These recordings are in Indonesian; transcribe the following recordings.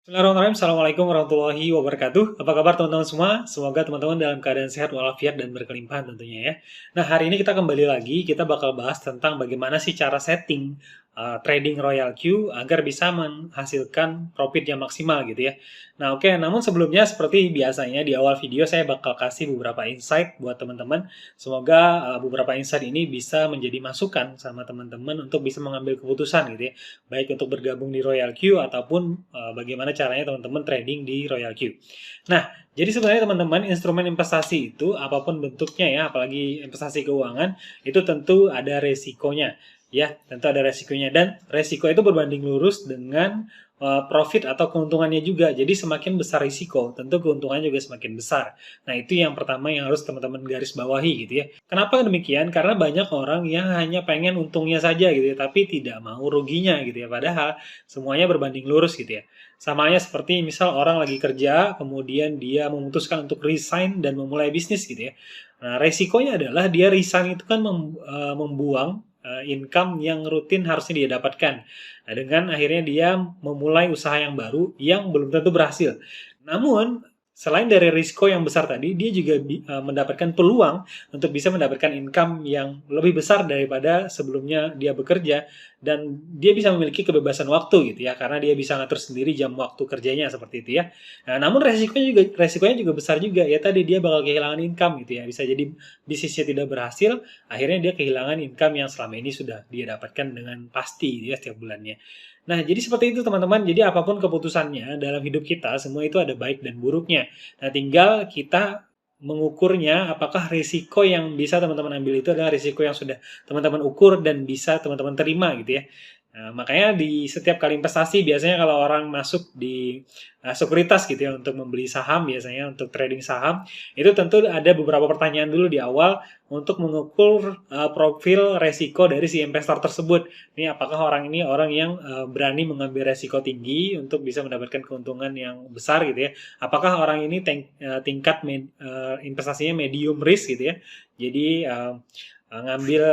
Bismillahirrahmanirrahim. Assalamualaikum warahmatullahi wabarakatuh. Apa kabar teman-teman semua? Semoga teman-teman dalam keadaan sehat walafiat dan berkelimpahan tentunya ya. Nah, hari ini kita kembali lagi, kita bakal bahas tentang bagaimana sih cara setting trading Royal Q agar bisa menghasilkan profit yang maksimal gitu ya. Nah, oke, namun sebelumnya seperti biasanya di awal video saya bakal kasih beberapa insight buat teman-teman. Semoga beberapa insight ini bisa menjadi masukan sama teman-teman untuk bisa mengambil keputusan gitu ya, baik untuk bergabung di Royal Q ataupun bagaimana caranya teman-teman trading di Royal Q. Nah, jadi sebenarnya teman-teman instrumen investasi itu apapun bentuknya ya, apalagi investasi keuangan itu tentu ada resikonya. Ya, tentu ada resikonya dan resiko itu berbanding lurus dengan profit atau keuntungannya juga. Jadi semakin besar risiko, tentu keuntungannya juga semakin besar. Nah, itu yang pertama yang harus teman-teman garis bawahi gitu ya. Kenapa demikian? Karena banyak orang yang hanya pengen untungnya saja gitu ya, tapi tidak mau ruginya gitu ya. Padahal semuanya berbanding lurus gitu ya. Samanya seperti misal orang lagi kerja, kemudian dia memutuskan untuk resign dan memulai bisnis gitu ya. Nah, resikonya adalah dia resign itu kan membuang income yang rutin harusnya dia dapatkan. Nah, dengan akhirnya dia memulai usaha yang baru yang belum tentu berhasil. Namun, selain dari risiko yang besar tadi, dia juga mendapatkan peluang untuk bisa mendapatkan income yang lebih besar daripada sebelumnya dia bekerja dan dia bisa memiliki kebebasan waktu gitu ya karena dia bisa ngatur sendiri jam waktu kerjanya seperti itu ya. Nah, namun resikonya juga besar juga ya tadi dia bakal kehilangan income gitu ya. Bisa jadi bisnisnya tidak berhasil, akhirnya dia kehilangan income yang selama ini sudah dia dapatkan dengan pasti ya setiap bulannya. Nah, jadi seperti itu teman-teman. Jadi apapun keputusannya dalam hidup kita, semua itu ada baik dan buruknya. Nah, tinggal kita mengukurnya apakah risiko yang bisa teman-teman ambil itu adalah risiko yang sudah teman-teman ukur dan bisa teman-teman terima gitu ya. Nah, makanya di setiap kali investasi biasanya kalau orang masuk di sekuritas gitu ya untuk membeli saham biasanya untuk trading saham itu tentu ada beberapa pertanyaan dulu di awal untuk mengukur profil resiko dari si investor tersebut. Ini apakah orang ini orang yang berani mengambil resiko tinggi untuk bisa mendapatkan keuntungan yang besar gitu ya. Apakah orang ini tingkat investasinya medium risk gitu ya. Jadi ngambil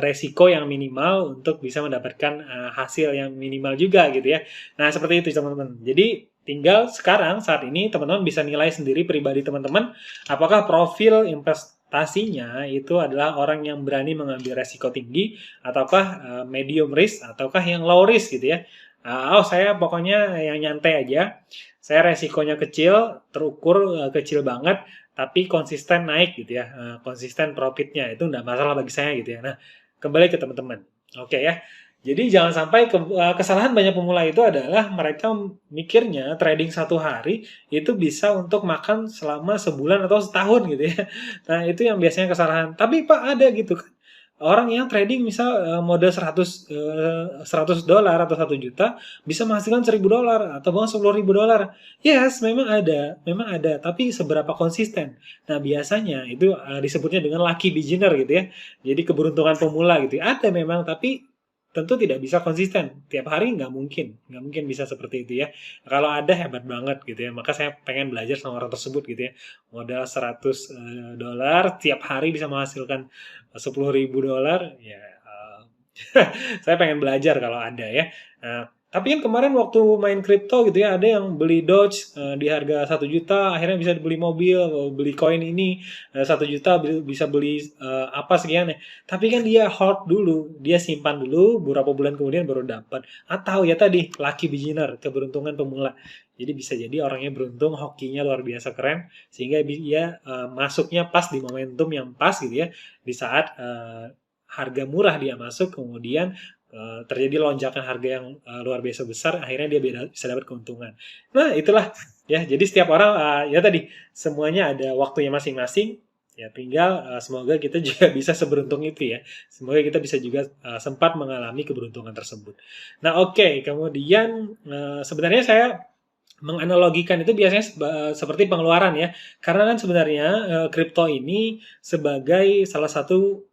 resiko yang minimal untuk bisa mendapatkan hasil yang minimal juga gitu ya. Nah, seperti itu teman-teman. Jadi tinggal sekarang saat ini teman-teman bisa nilai sendiri pribadi teman-teman apakah profil investasinya itu adalah orang yang berani mengambil resiko tinggi ataukah medium risk ataukah yang low risk gitu ya. Saya pokoknya yang nyantai aja. Saya resikonya kecil, terukur kecil banget tapi konsisten naik gitu ya, konsisten profitnya itu enggak masalah bagi saya gitu ya. Nah, kembali ke teman-teman. Oke ya. Jadi jangan sampai kesalahan banyak pemula itu adalah mereka mikirnya trading satu hari itu bisa untuk makan selama sebulan atau setahun gitu ya. Nah, itu yang biasanya kesalahan. Tapi Pak ada gitu kan. Orang yang trading misal modal 100 dolar atau 1 juta bisa menghasilkan 1.000 dolar atau bahkan 10.000 dolar. Yes, memang ada, tapi seberapa konsisten. Nah, biasanya itu disebutnya dengan lucky beginner gitu ya. Jadi keberuntungan pemula gitu ya. Ada memang, tapi tentu tidak bisa konsisten. Tiap hari nggak mungkin bisa seperti itu ya. Kalau ada hebat banget gitu ya. Maka saya pengen belajar sama orang tersebut gitu ya. Modal 100 dolar tiap hari bisa menghasilkan 10.000 dolar ya. Saya pengen belajar kalau ada ya. Nah, tapi kan kemarin waktu main kripto gitu ya, ada yang beli Doge di harga 1 juta, akhirnya bisa beli mobil, beli koin ini 1 juta bisa beli apa sekian ya. Tapi kan dia hold dulu, dia simpan dulu, beberapa bulan kemudian baru dapat. Atau ya tadi lucky beginner, keberuntungan pemula. Jadi bisa jadi orangnya beruntung, hokinya luar biasa keren, sehingga dia masuknya pas di momentum yang pas gitu ya, di saat harga murah dia masuk, kemudian terjadi lonjakan harga yang luar biasa besar, akhirnya dia bisa dapat keuntungan. Nah, itulah ya. Jadi setiap orang ya tadi semuanya ada waktunya masing-masing. Ya tinggal semoga kita juga bisa seberuntung itu ya. Semoga kita bisa juga sempat mengalami keberuntungan tersebut. Nah, oke, kemudian sebenarnya saya menganalogikan itu biasanya seperti pengeluaran ya. Karena kan sebenarnya kripto ini sebagai salah satu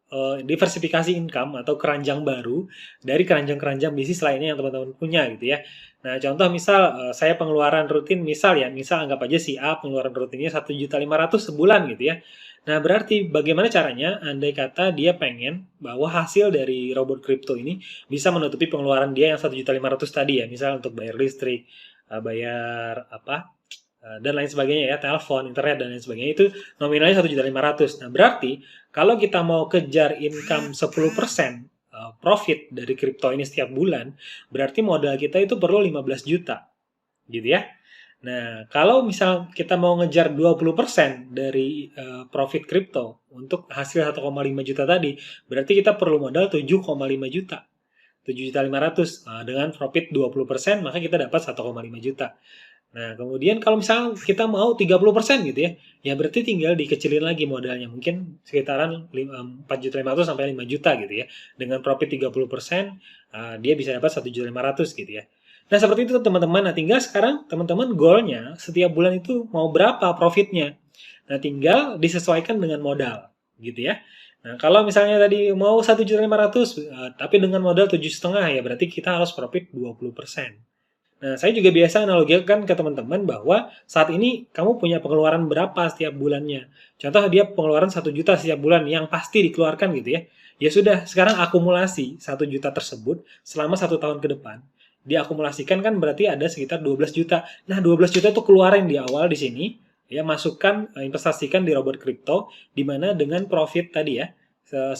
diversifikasi income atau keranjang baru dari keranjang-keranjang bisnis lainnya yang teman-teman punya gitu ya. Nah, contoh misal saya pengeluaran rutin misal anggap aja si A pengeluaran rutinnya 1.500.000 sebulan gitu ya. Nah, berarti bagaimana caranya andai kata dia pengen bahwa hasil dari robot kripto ini bisa menutupi pengeluaran dia yang 1.500.000 tadi ya, misal untuk bayar listrik, bayar apa dan lain sebagainya ya, telepon, internet dan lain sebagainya itu nominalnya 1.500.000. Nah, berarti kalau kita mau kejar income 10% profit dari kripto ini setiap bulan, berarti modal kita itu perlu 15 juta, gitu ya. Nah, kalau misal kita mau ngejar 20% dari profit kripto untuk hasil 1,5 juta tadi, berarti kita perlu modal 7,5 juta. 7.500.000. Nah, dengan profit 20%, maka kita dapat 1,5 juta. Nah, kemudian kalau misal kita mau 30% gitu ya, ya berarti tinggal dikecilin lagi modalnya. Mungkin sekitaran 4.500.000 sampai 5 juta gitu ya. Dengan profit 30%, dia bisa dapat 1.500.000 gitu ya. Nah, seperti itu teman-teman. Nah, tinggal sekarang teman-teman goalnya setiap bulan itu mau berapa profitnya. Nah, tinggal disesuaikan dengan modal gitu ya. Nah, kalau misalnya tadi mau 1.500.000, tapi dengan modal 7,5 ya berarti kita harus profit 20%. Nah, saya juga biasa analogikan ke teman-teman bahwa saat ini kamu punya pengeluaran berapa setiap bulannya. Contoh dia pengeluaran 1 juta setiap bulan yang pasti dikeluarkan gitu ya. Ya sudah, sekarang akumulasi 1 juta tersebut selama 1 tahun ke depan. Diakumulasikan kan berarti ada sekitar 12 juta. Nah, 12 juta itu keluarin di awal di sini. Ya, masukkan, investasikan di robot kripto, di mana dengan profit tadi ya, 10%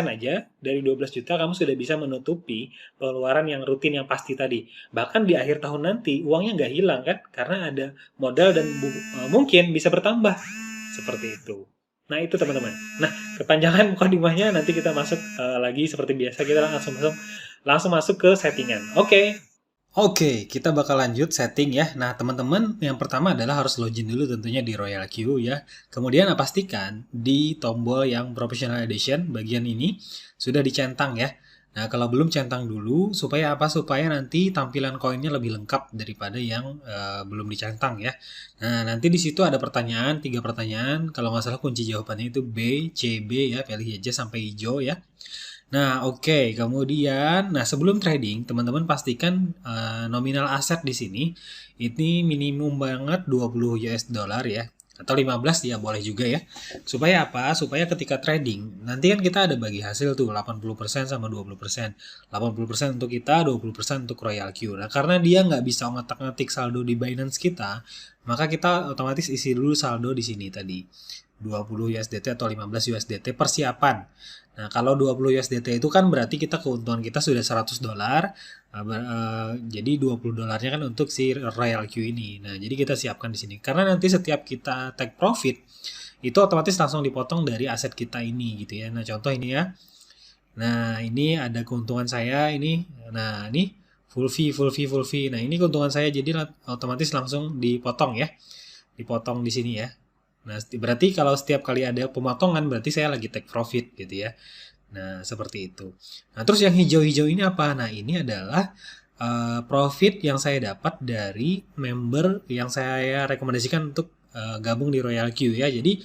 aja dari 12 juta kamu sudah bisa menutupi pengeluaran yang rutin yang pasti tadi. Bahkan di akhir tahun nanti uangnya nggak hilang kan, karena ada modal dan mungkin bisa bertambah seperti itu. Nah itu teman-teman. Nah kepanjangan mukadimahnya nanti kita masuk lagi seperti biasa, kita langsung masuk ke settingan. Oke. Oke, kita bakal lanjut setting ya. Nah, teman-teman, yang pertama adalah harus login dulu tentunya di Royal Q ya. Kemudian pastikan di tombol yang Professional Edition bagian ini sudah dicentang ya. Nah, kalau belum centang dulu, supaya apa? Supaya nanti tampilan koinnya lebih lengkap daripada yang belum dicentang ya. Nah, nanti di situ ada pertanyaan, 3 pertanyaan. Kalau nggak salah kunci jawabannya itu B, C, B ya, pilih aja sampai hijau ya. Nah, oke. Kemudian, nah sebelum trading, teman-teman pastikan nominal aset di sini ini minimum banget 20 US dollar ya. Atau 15 ya boleh juga ya. Supaya apa? Supaya ketika trading, nanti kan kita ada bagi hasil tuh 80% sama 20%. 80% untuk kita, 20% untuk Royal Q. Nah, karena dia nggak bisa ngotak-ngatik saldo di Binance kita, maka kita otomatis isi dulu saldo di sini tadi. 20 USDT atau 15 USDT persiapan. Nah, kalau 20 USDT itu kan berarti kita keuntungan kita sudah 100 dolar. Jadi 20 dolarnya kan untuk si Royal Q ini. Nah, jadi kita siapkan di sini. Karena nanti setiap kita take profit, itu otomatis langsung dipotong dari aset kita ini gitu ya. Nah, contoh ini ya. Nah, ini ada keuntungan saya ini. Nah, ini full fee, full fee, full fee. Nah, ini keuntungan saya jadi otomatis langsung dipotong ya. Dipotong di sini ya. Nah, berarti kalau setiap kali ada pemotongan berarti saya lagi take profit gitu ya. Nah, seperti itu. Nah, terus yang hijau-hijau ini apa? Nah, ini adalah profit yang saya dapat dari member yang saya rekomendasikan untuk gabung di Royal Q ya. Jadi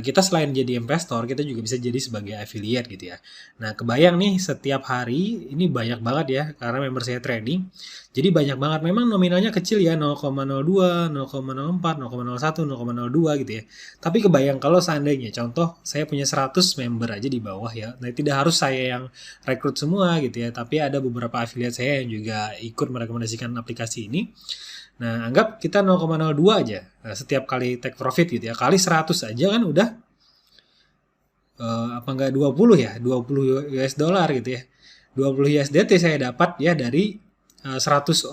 kita selain jadi investor, kita juga bisa jadi sebagai affiliate gitu ya. Nah, kebayang nih setiap hari ini banyak banget ya karena member saya trading. Jadi banyak banget. Memang nominalnya kecil ya, 0,02, 0,04, 0,01, 0,02 gitu ya. Tapi kebayang kalau seandainya contoh saya punya 100 member aja di bawah ya. Nah, tidak harus saya yang rekrut semua gitu ya, tapi ada beberapa affiliate saya yang juga ikut merekomendasikan aplikasi ini. Nah, anggap kita 0,02 aja setiap kali take profit gitu ya. Kali 100 aja kan udah apa enggak 20 ya? 20 US dollar gitu ya. 20 USDT saya dapat ya dari 100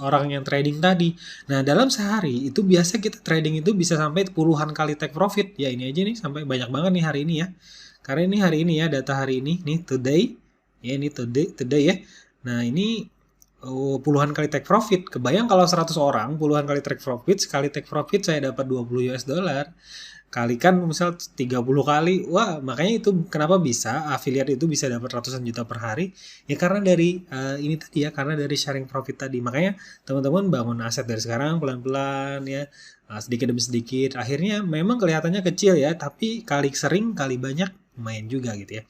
orang yang trading tadi. Nah, dalam sehari itu biasa kita trading itu bisa sampai puluhan kali take profit. Ya, ini aja nih sampai banyak banget nih hari ini ya. Karena ini hari ini ya, data hari ini nih today. Ya, ini today ya. Nah, ini puluhan kali take profit. Kebayang kalau 100 orang puluhan kali take profit, sekali take profit saya dapat 20 US dollar. Kalikan misal 30 kali. Wah, makanya itu kenapa bisa affiliate itu bisa dapat ratusan juta per hari. Ya karena dari ini tadi ya, karena dari sharing profit tadi. Makanya teman-teman bangun aset dari sekarang pelan-pelan ya. Sedikit demi sedikit. Akhirnya memang kelihatannya kecil ya, tapi kali sering, kali banyak lumayan juga gitu ya.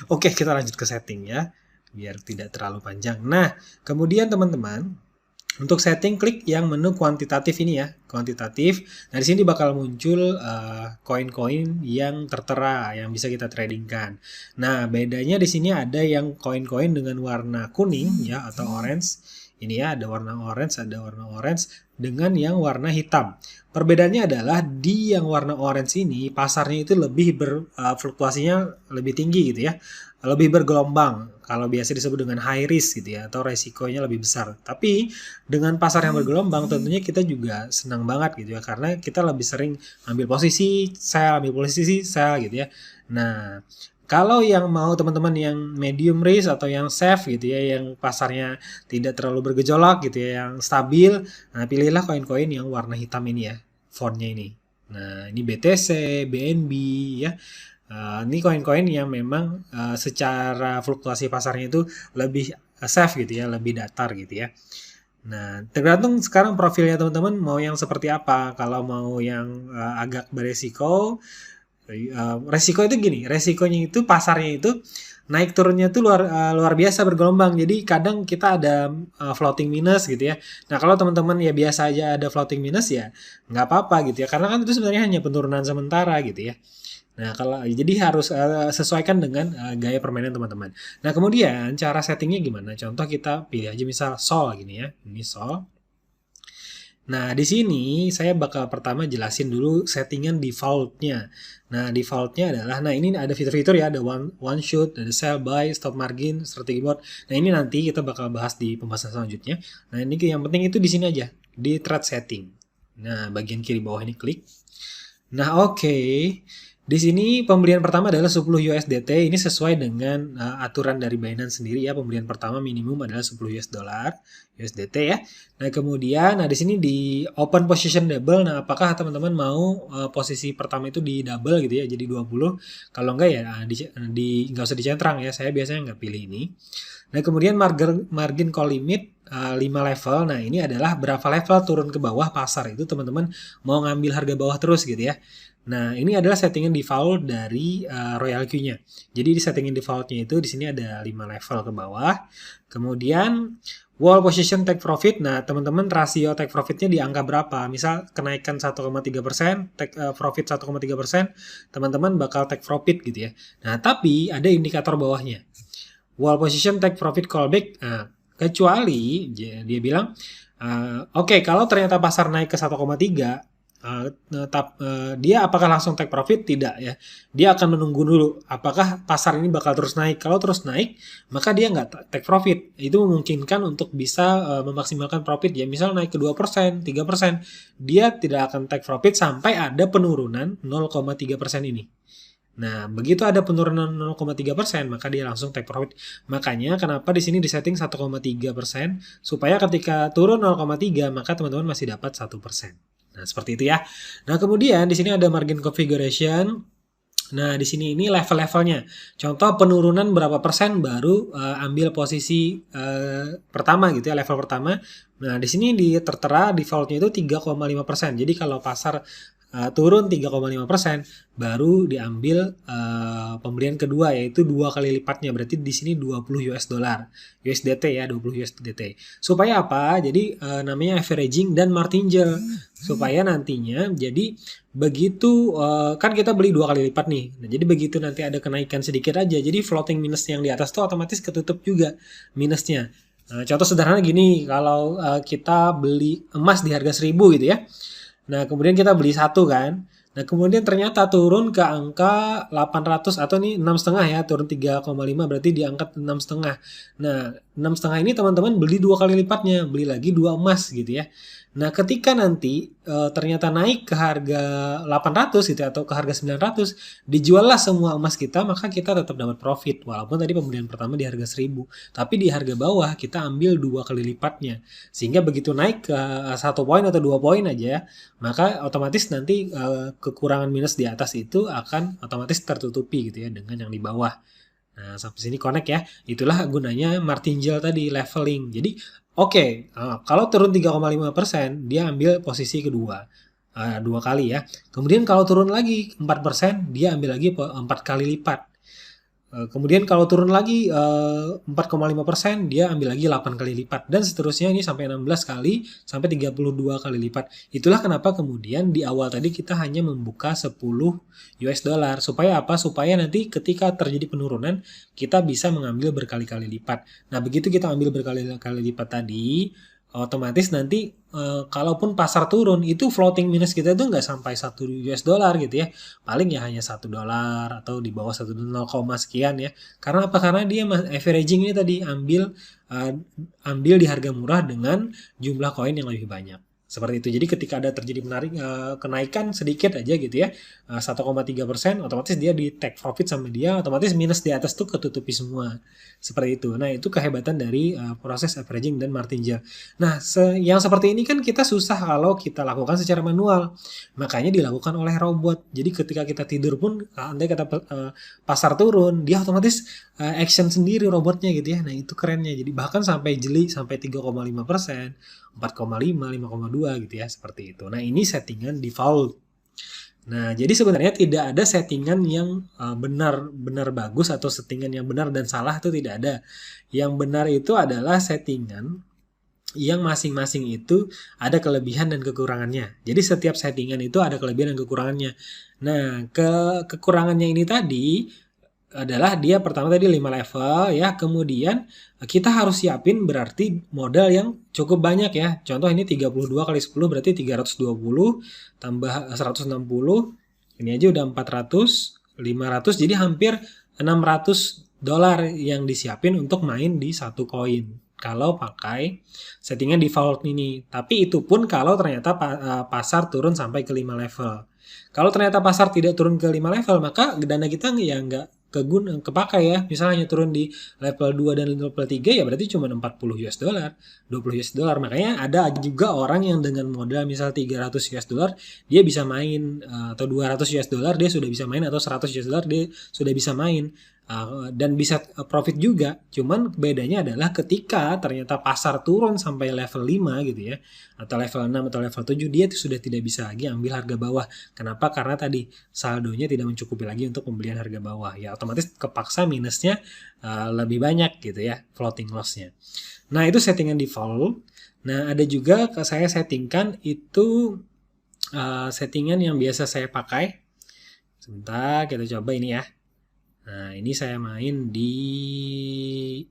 Oke, kita lanjut ke setting ya, biar tidak terlalu panjang. Nah, kemudian teman-teman, untuk setting klik yang menu kuantitatif ini ya, kuantitatif. Nah, di sini bakal muncul koin-koin yang tertera yang bisa kita tradingkan. Nah, bedanya di sini ada yang koin-koin dengan warna kuning ya atau orange. Ini ya, ada warna orange, dengan yang warna hitam. Perbedaannya adalah di yang warna orange ini pasarnya itu lebih fluktuasinya lebih tinggi gitu ya, lebih bergelombang. Kalau biasa disebut dengan high risk gitu ya, atau resikonya lebih besar. Tapi dengan pasar yang bergelombang tentunya kita juga senang banget gitu ya, karena kita lebih sering ambil posisi sell gitu ya. Nah, kalau yang mau teman-teman yang medium risk atau yang safe gitu ya, yang pasarnya tidak terlalu bergejolak gitu ya, yang stabil, nah pilihlah koin-koin yang warna hitam ini ya, fontnya ini. Nah, ini BTC, BNB ya. Ini koin-koin yang memang secara fluktuasi pasarnya itu lebih safe gitu ya, lebih datar gitu ya. Nah, tergantung sekarang profilnya teman-teman mau yang seperti apa. Kalau mau yang agak beresiko, resiko itu gini, resikonya itu pasarnya itu naik turunnya itu luar biasa bergelombang. Jadi kadang kita ada floating minus gitu ya. Nah, kalau teman-teman ya biasa aja ada floating minus ya nggak apa-apa gitu ya. Karena kan itu sebenarnya hanya penurunan sementara gitu ya. Nah, kalau jadi harus sesuaikan dengan gaya permainan teman-teman. Nah, kemudian cara settingnya gimana? Contoh kita pilih aja misal Sol gini ya. Ini Sol. Nah, di sini saya bakal pertama jelasin dulu settingan defaultnya. Nah, defaultnya adalah, nah ini ada fitur-fitur ya, ada one shot, ada sell, buy, stop margin, strategi board. Nah, ini nanti kita bakal bahas di pembahasan selanjutnya. Nah, ini yang penting itu di sini aja, di trade setting. Nah, bagian kiri bawah ini klik. Nah, oke. Di sini pembelian pertama adalah 10 USDT. Ini sesuai dengan aturan dari Binance sendiri ya. Pembelian pertama minimum adalah 10 US dollar USDT ya. Nah, kemudian di sini di open position double. Nah, apakah teman-teman mau posisi pertama itu di double gitu ya, jadi 20? Kalau enggak ya nggak usah dicentrang ya. Saya biasanya nggak pilih ini. Nah, kemudian margin call limit 5 level. Nah, ini adalah berapa level turun ke bawah pasar itu teman-teman mau ngambil harga bawah terus gitu ya. Nah, ini adalah settingan default dari Royal Queue-nya. Jadi di settingan default-nya itu di sini ada 5 level ke bawah. Kemudian wall position take profit. Nah, teman-teman rasio take profit-nya di angka berapa? Misal kenaikan 1,3%, take profit 1,3%, teman-teman bakal take profit gitu ya. Nah, tapi ada indikator bawahnya. Wall position take profit callback. Nah, kecuali dia bilang oke, kalau ternyata pasar naik ke 1,3, dia apakah langsung take profit? Tidak ya. Dia akan menunggu dulu apakah pasar ini bakal terus naik. Kalau terus naik, maka dia nggak take profit. Itu memungkinkan untuk bisa memaksimalkan profit ya. Misal naik ke 2%, 3%, dia tidak akan take profit sampai ada penurunan 0,3% ini. Nah, begitu ada penurunan 0,3%, maka dia langsung take profit. Makanya kenapa di sini disetting 1,3%, supaya ketika turun 0,3, maka teman-teman masih dapat 1%. Nah, seperti itu ya. Nah, kemudian di sini ada margin configuration. Nah, di sini ini level-levelnya. Contoh penurunan berapa persen baru ambil posisi pertama gitu ya, level pertama. Nah, di sini tertera defaultnya itu 3,5%. Jadi kalau pasar turun 3,5%, baru diambil pembelian kedua, yaitu 2 kali lipatnya. Berarti di sini 20 US dollar. USDT ya, 20 USDT. Supaya apa? Jadi namanya averaging dan martingale. Supaya nantinya jadi begitu kan kita beli 2 kali lipat nih. Nah, jadi begitu nanti ada kenaikan sedikit aja. Jadi floating minus yang di atas tuh otomatis ketutup juga minusnya. Nah, contoh sederhana gini, kalau kita beli emas di harga 1000 gitu ya. Nah, kemudian kita beli satu kan. Nah, kemudian ternyata turun ke angka 800 atau nih 6,5 ya, turun 3,5 berarti diangkat 6,5. Nah, 6,5 ini teman-teman beli 2 kali lipatnya, beli lagi 2 emas gitu ya. Nah, ketika nanti ternyata naik ke harga 800 gitu atau ke harga 900, dijuallah semua emas kita, maka kita tetap dapat profit. Walaupun tadi pembelian pertama di harga 1000, tapi di harga bawah kita ambil 2 kali lipatnya. Sehingga begitu naik ke 1 poin atau 2 poin aja, maka otomatis nanti kekurangan minus di atas itu akan otomatis tertutupi gitu ya dengan yang di bawah. Nah, sampai sini connect ya. Itulah gunanya martingale tadi, leveling. Jadi oke, kalau turun 3,5%, dia ambil posisi kedua. 2 kali ya. Kemudian kalau turun lagi 4%, dia ambil lagi 4 kali lipat. Kemudian kalau turun lagi 4,5%, dia ambil lagi 8 kali lipat. Dan seterusnya ini sampai 16 kali, sampai 32 kali lipat. Itulah kenapa kemudian di awal tadi kita hanya membuka 10 US dollar. Supaya apa? Supaya nanti ketika terjadi penurunan, kita bisa mengambil berkali-kali lipat. Nah, begitu kita ambil berkali-kali lipat tadi, otomatis nanti kalaupun pasar turun itu floating minus kita itu nggak sampai 1 US dollar gitu ya, paling ya hanya $1 atau di bawah 1 0, sekian ya. Karena apa? Karena dia averaging ini tadi ambil di harga murah dengan jumlah koin yang lebih banyak. Seperti itu. Jadi ketika ada terjadi kenaikan sedikit aja gitu ya, 1,3%, otomatis dia di take profit sama dia, otomatis minus di atas tuh ketutupi semua. Seperti itu. Nah, itu kehebatan dari proses averaging dan martingale. Nah, yang seperti ini kan kita susah kalau kita lakukan secara manual. Makanya dilakukan oleh robot. Jadi ketika kita tidur pun, andai kata pasar turun, dia otomatis action sendiri robotnya gitu ya. Nah, itu kerennya. Jadi bahkan sampai jeli sampai 3,5%. 4,5, 5,2 gitu ya, seperti itu. Nah, ini settingan default. Nah, jadi sebenarnya tidak ada settingan yang benar-benar bagus atau settingan yang benar dan salah itu tidak ada. Yang benar itu adalah settingan yang masing-masing itu ada kelebihan dan kekurangannya. Jadi setiap settingan itu ada kelebihan dan kekurangannya. Nah, kekurangannya ini tadi adalah dia pertama tadi 5 level ya, kemudian kita harus siapin berarti modal yang cukup banyak ya. Contoh ini 32 kali 10 berarti 320 tambah 160, ini aja udah 400, 500, jadi hampir $600 yang disiapin untuk main di satu koin kalau pakai settingan default ini. Tapi itu pun kalau ternyata pasar turun sampai ke 5 level. Kalau ternyata pasar tidak turun ke 5 level, maka dana kita ya nggak kepakai ya. Misalnya turun di level 2 dan level 3 ya berarti cuma 40 US dollar, 20 US dollar. Makanya ada juga orang yang dengan modal misal 300 US dollar dia bisa main, atau 200 US dollar dia sudah bisa main, atau 100 US dollar dia sudah bisa main. Dan bisa profit juga. Cuman bedanya adalah ketika ternyata pasar turun sampai level 5 gitu ya, atau level 6 atau level 7, dia sudah tidak bisa lagi ambil harga bawah. Kenapa? Karena tadi saldonya tidak mencukupi lagi untuk pembelian harga bawah. Ya otomatis kepaksa minusnya lebih banyak gitu ya, floating loss-nya. Nah, itu settingan default. Nah, ada juga saya settingkan itu settingan yang biasa saya pakai. Sebentar, kita coba ini ya. Nah, ini saya main di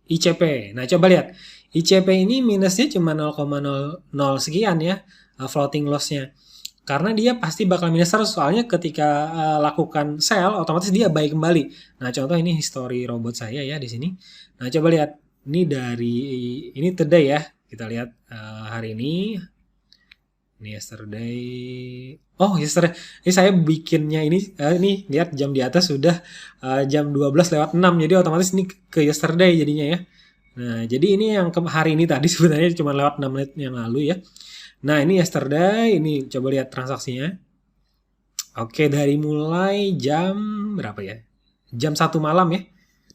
ICP. Nah, coba lihat. ICP ini minusnya cuma 0,00 sekian ya, floating loss-nya. Karena dia pasti bakal minus terus, soalnya ketika lakukan sell, otomatis dia buy kembali. Nah, contoh ini history robot saya ya di sini. Nah, coba lihat. Ini today ya. Kita lihat hari ini. Ini yesterday. Oh, yesterday. Ini saya bikinnya ini lihat jam di atas sudah jam 12:06. Jadi otomatis ini ke yesterday jadinya ya. Nah, jadi ini yang hari ini tadi sebenarnya cuma lewat 6 menit yang lalu ya. Nah, ini yesterday, ini coba lihat transaksinya. Oke, dari mulai jam berapa ya? Jam 1 malam ya.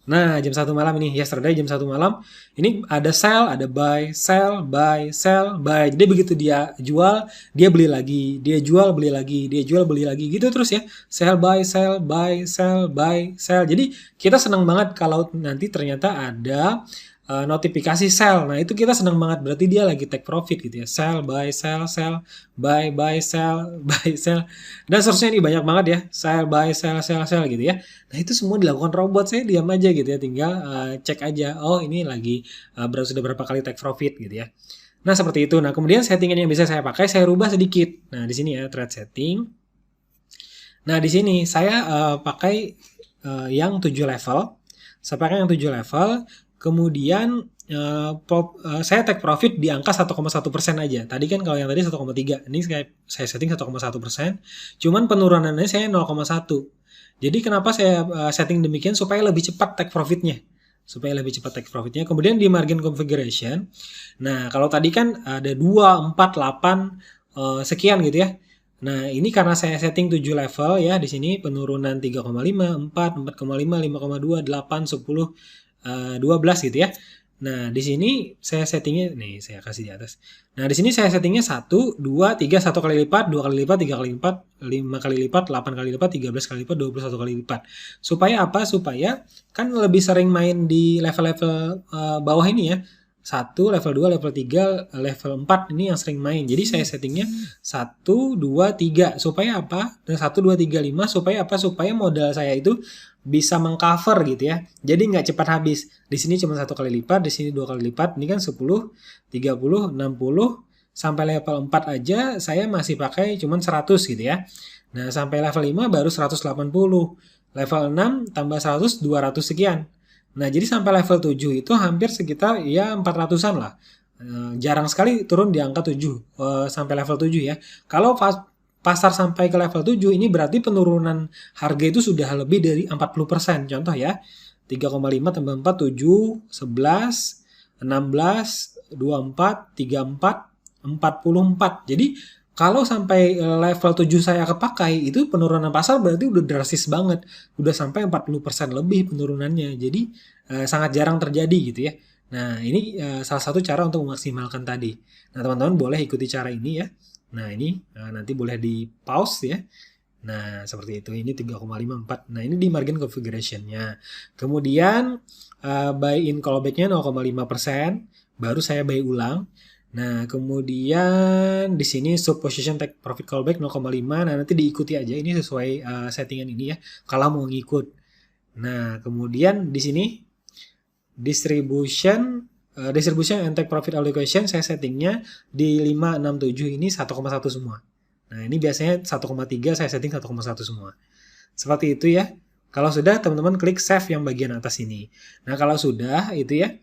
Nah, jam 1 malam ini, yesterday jam 1 malam. Ini ada sell, ada buy, sell, buy, sell, buy. Jadi begitu dia jual, dia beli lagi. Dia jual, beli lagi. Dia jual, beli lagi. Gitu terus ya. Sell, buy, sell, buy, sell, buy, sell. Jadi kita senang banget kalau nanti ternyata ada notifikasi sell. Nah, itu kita senang banget. Berarti dia lagi take profit gitu ya. Sell, buy, sell, buy, sell, buy, sell. Dan seterusnya ini banyak banget ya. Sell, buy, sell gitu ya. Nah, itu semua dilakukan robot. Saya diam aja gitu ya. Tinggal cek aja. Oh, ini lagi sudah berapa kali take profit gitu ya. Nah, seperti itu. Nah, kemudian settingan yang bisa saya pakai, saya rubah sedikit. Nah, di sini ya, trade setting. Nah, di sini saya pakai yang 7 level. Saya pakai yang 7 level. Kemudian saya take profit di angka 1,1% aja. Tadi kan kalau yang tadi 1,3. Ini saya setting 1,1%. Cuman penurunannya saya 0,1. Jadi kenapa saya setting demikian? Supaya lebih cepat take profitnya. Kemudian di margin configuration. Nah, kalau tadi kan ada 2, 4, 8, sekian gitu ya. Nah, ini karena saya setting 7 level ya. Di sini penurunan 3,5, 4, 4,5, 5,2, 8, 10, 12 gitu ya. Nah, di sini saya settingnya, nih saya kasih di atas. Nah, di sini saya settingnya 1, 2, 3, 1 kali lipat, 2 kali lipat, 3 kali lipat, 5 kali lipat, 8 kali lipat, 13 kali lipat, 21 kali lipat. Supaya apa? Supaya kan lebih sering main di level-level bawah ini ya. 1, level 2, level 3, level 4 ini yang sering main. Jadi saya settingnya 1, 2, 3. Supaya apa? Dan 1, 2, 3, 5. Supaya apa? Supaya modal saya itu bisa mengcover gitu ya. Jadi nggak cepat habis. Di sini cuma 1 kali lipat, di sini 2 kali lipat. Ini kan 10, 30, 60. Sampai level 4 aja saya masih pakai cuma 100 gitu ya. Nah sampai level 5 baru 180. Level 6 tambah 100, 200 sekian. Nah, jadi sampai level 7 itu hampir sekitar ya 400-an lah. Jarang sekali turun di angka 7 sampai level 7 ya. Kalau pasar sampai ke level 7 ini berarti penurunan harga itu sudah lebih dari 40%. Contoh ya, 3,5 tambah 4, 7, 11, 16, 24, 34, 44. Jadi kalau sampai level 7 saya kepakai, itu penurunan pasar berarti udah drastis banget. Udah sampai 40% lebih penurunannya. Jadi sangat jarang terjadi gitu ya. Nah ini salah satu cara untuk memaksimalkan tadi. Nah teman-teman boleh ikuti cara ini ya. Nah ini nanti boleh di pause ya. Nah seperti itu, ini 3,54. Nah ini di margin configuration-nya. Kemudian buy in callback-nya 0,5%. Baru saya buy ulang. Nah, kemudian di sini sub position take profit callback 0,5. Nah, nanti diikuti aja, ini sesuai settingan ini ya, kalau mau ngikut. Nah, kemudian di sini distribution and take profit allocation saya settingnya di 5, 6, 7 ini 1,1 semua. Nah, ini biasanya 1,3 saya setting 1,1 semua. Seperti itu ya. Kalau sudah, teman-teman klik save yang bagian atas ini. Nah, kalau sudah itu ya,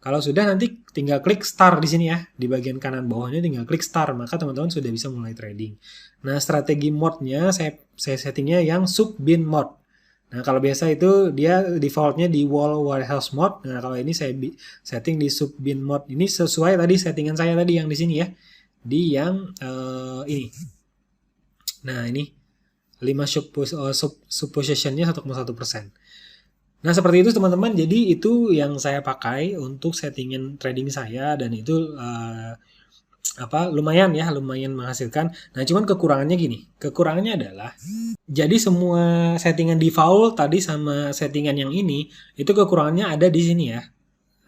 kalau sudah nanti tinggal klik start di sini ya. Di bagian kanan bawahnya tinggal klik start, maka teman-teman sudah bisa mulai trading. Nah, strategi mode-nya saya settingnya yang sub bin mode. Nah, kalau biasa itu dia defaultnya di wall warehouse mode. Nah, kalau ini saya setting di sub bin mode. Ini sesuai tadi settingan saya tadi yang di sini ya. Di yang ini. Nah, ini 5 sub position-nya 1,1%. Nah, seperti itu teman-teman. Jadi itu yang saya pakai untuk settingan trading saya, dan itu lumayan menghasilkan. Nah, cuman kekurangannya gini. Kekurangannya adalah jadi semua settingan default tadi sama settingan yang ini itu kekurangannya ada di sini ya.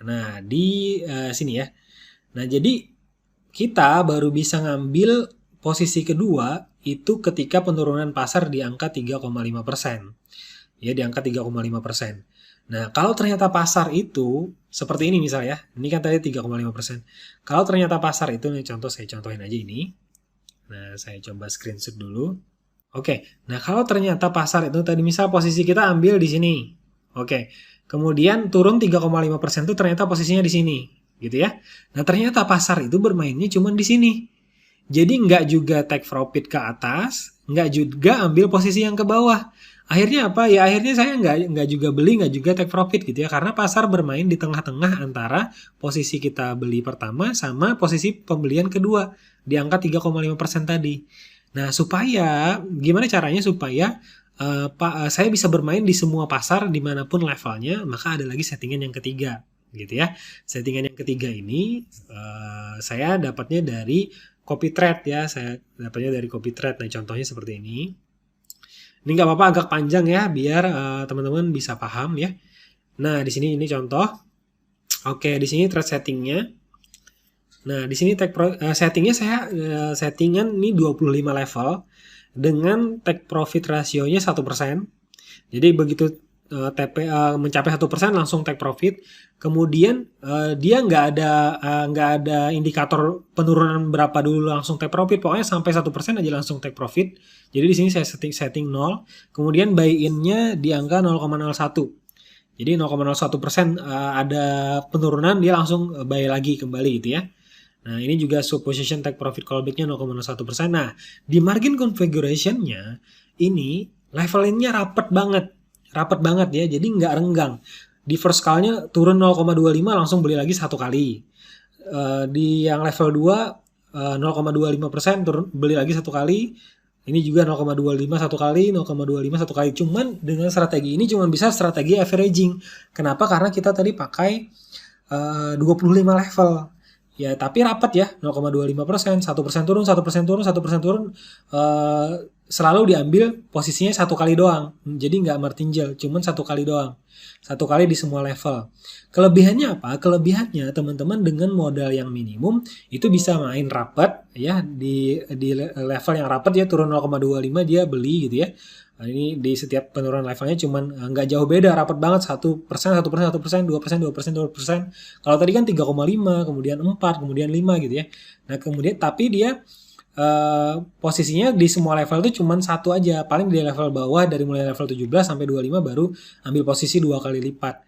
Nah, di sini ya. Nah, jadi kita baru bisa ngambil posisi kedua itu ketika penurunan pasar di angka 3,5%. Ya, di angka 3,5%. Nah, kalau ternyata pasar itu seperti ini misalnya, ini kan tadi 3,5%. Kalau ternyata pasar itu, nih contoh, saya contohin aja ini. Nah, saya coba screenshot dulu. Oke, nah kalau ternyata pasar itu tadi misal posisi kita ambil di sini. Oke, kemudian turun 3,5% itu ternyata posisinya di sini, gitu ya. Nah, ternyata pasar itu bermainnya cuma di sini. Jadi nggak juga take profit ke atas, nggak juga ambil posisi yang ke bawah. Akhirnya apa? Ya akhirnya saya nggak juga beli, nggak juga take profit gitu ya. Karena pasar bermain di tengah-tengah antara posisi kita beli pertama sama posisi pembelian kedua di angka 3,5% tadi. Nah, gimana caranya supaya saya bisa bermain di semua pasar dimanapun levelnya, maka ada lagi settingan yang ketiga gitu ya. Settingan yang ketiga ini saya dapatnya dari CopyTrade ya, saya dapatnya dari CopyTrade. Nah, contohnya seperti ini. Ini nggak apa-apa agak panjang ya, biar teman-teman bisa paham ya. Nah, di sini ini contoh. Oke, di sini trade settingnya. Nah, di sini settingnya saya settingan ini 25 level dengan take profit rasionya 1%. Jadi begitu mencapai 1% langsung take profit. Kemudian dia nggak ada indikator penurunan berapa dulu langsung take profit. Pokoknya sampai 1% aja langsung take profit. Jadi di sini saya setting 0. Kemudian buy in-nya di angka 0,01. Jadi 0,01% ada penurunan, dia langsung buy lagi kembali gitu ya. Nah, ini juga sub position take profit callback-nya 0,01%. Nah, di margin configuration-nya ini levelingnya rapet banget ya, jadi nggak renggang. Di first call-nya turun 0,25 langsung beli lagi satu kali. Di yang level 2 0,25% turun beli lagi satu kali. Ini juga 0,25 satu kali, 0,25 satu kali. Cuman dengan strategi ini cuma bisa strategi averaging. Kenapa? Karena kita tadi pakai 25 level. Ya, tapi rapat ya, 0,25%, 1% turun, 1% turun, 1% turun, selalu diambil posisinya satu kali doang. Jadi nggak martingale, cuman satu kali doang. Satu kali di semua level. Kelebihannya apa? Kelebihannya teman-teman dengan modal yang minimum itu bisa main rapet ya di level yang rapet ya turun 0,25 dia beli gitu ya. Nah, ini di setiap penurunan levelnya cuman nggak jauh beda, rapet banget 1%, 1%, 1%, 2%, 2%, 2%. Kalau tadi kan 3,5, kemudian 4, kemudian 5 gitu ya. Nah kemudian tapi dia posisinya di semua level itu cuma satu aja. Paling di level bawah dari mulai level 17 sampai 25 baru ambil posisi 2 kali lipat.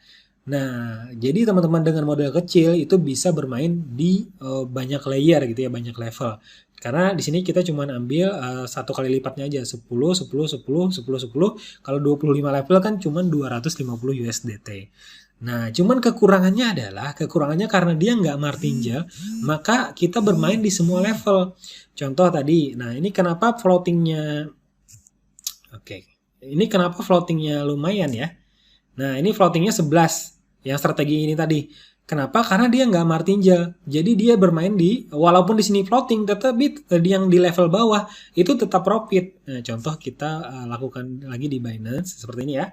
Nah, jadi teman-teman dengan modal kecil itu bisa bermain di banyak layer gitu ya, banyak level. Karena di sini kita cuma ambil satu kali lipatnya aja, 10, 10, 10, 10, 10. Kalau 25 level kan cuma 250 USDT. Nah, cuman kekurangannya karena dia nggak martingale, maka kita bermain di semua level. Contoh tadi, nah ini kenapa floatingnya, oke, ini kenapa floatingnya lumayan ya. Nah, ini floatingnya 11, yang strategi ini tadi. Kenapa? Karena dia nggak martingale. Jadi dia bermain walaupun di sini floating, tetapi yang di level bawah itu tetap profit. Nah, contoh kita lakukan lagi di Binance, seperti ini ya.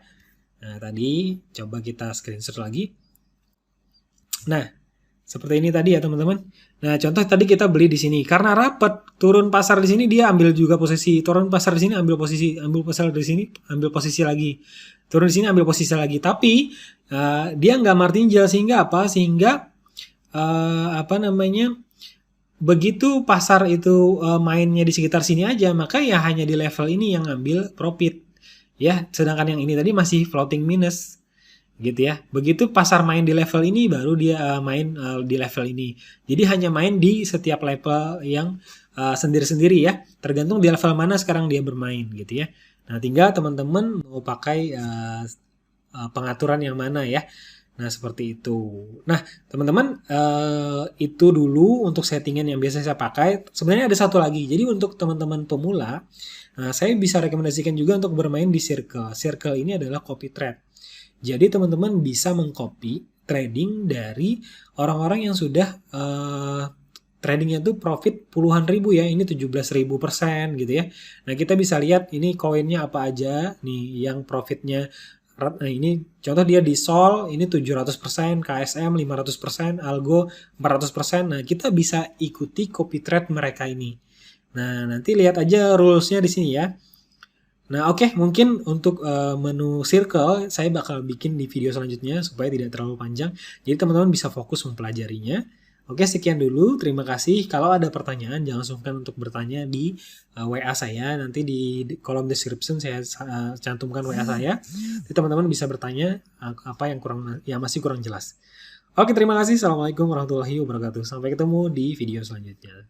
Nah, tadi coba kita screenshot lagi. Nah, seperti ini tadi ya teman-teman. Nah, contoh tadi kita beli di sini. Karena rapat, turun pasar di sini dia ambil juga posisi. Turun pasar di sini ambil posisi. Ambil pasar di sini ambil posisi lagi. Turun di sini ambil posisi lagi. Tapi dia nggak martingale sehingga apa? Sehingga begitu pasar itu mainnya di sekitar sini aja, maka ya hanya di level ini yang ambil profit. Ya, sedangkan yang ini tadi masih floating minus gitu ya. Begitu pasar main di level ini baru dia main di level ini. Jadi hanya main di setiap level yang sendiri-sendiri ya. Tergantung di level mana sekarang dia bermain gitu ya. Nah, tinggal teman-teman mau pakai pengaturan yang mana ya. Nah, seperti itu. Nah, teman-teman, itu dulu untuk settingan yang biasa saya pakai. Sebenarnya ada satu lagi. Jadi untuk teman-teman pemula, saya bisa rekomendasikan juga untuk bermain di Circle. Circle ini adalah copy trade. Jadi teman-teman bisa mengcopy trading dari orang-orang yang sudah tradingnya tuh profit puluhan ribu ya, ini 17.000% gitu ya. Nah, kita bisa lihat ini koinnya apa aja nih yang profitnya. Nah, ini contoh dia di Sol ini 700%, KSM 500%, Algo 400%. Nah, kita bisa ikuti copy trade mereka ini. Nah, nanti lihat aja rulesnya di sini ya. Nah, oke, mungkin untuk menu circle saya bakal bikin di video selanjutnya supaya tidak terlalu panjang. Jadi teman-teman bisa fokus mempelajarinya. Oke, sekian dulu. Terima kasih. Kalau ada pertanyaan jangan sungkan untuk bertanya di WA saya. Nanti di kolom description saya cantumkan WA saya. Jadi teman-teman bisa bertanya apa yang masih kurang jelas. Oke, terima kasih. Assalamualaikum warahmatullahi wabarakatuh. Sampai ketemu di video selanjutnya.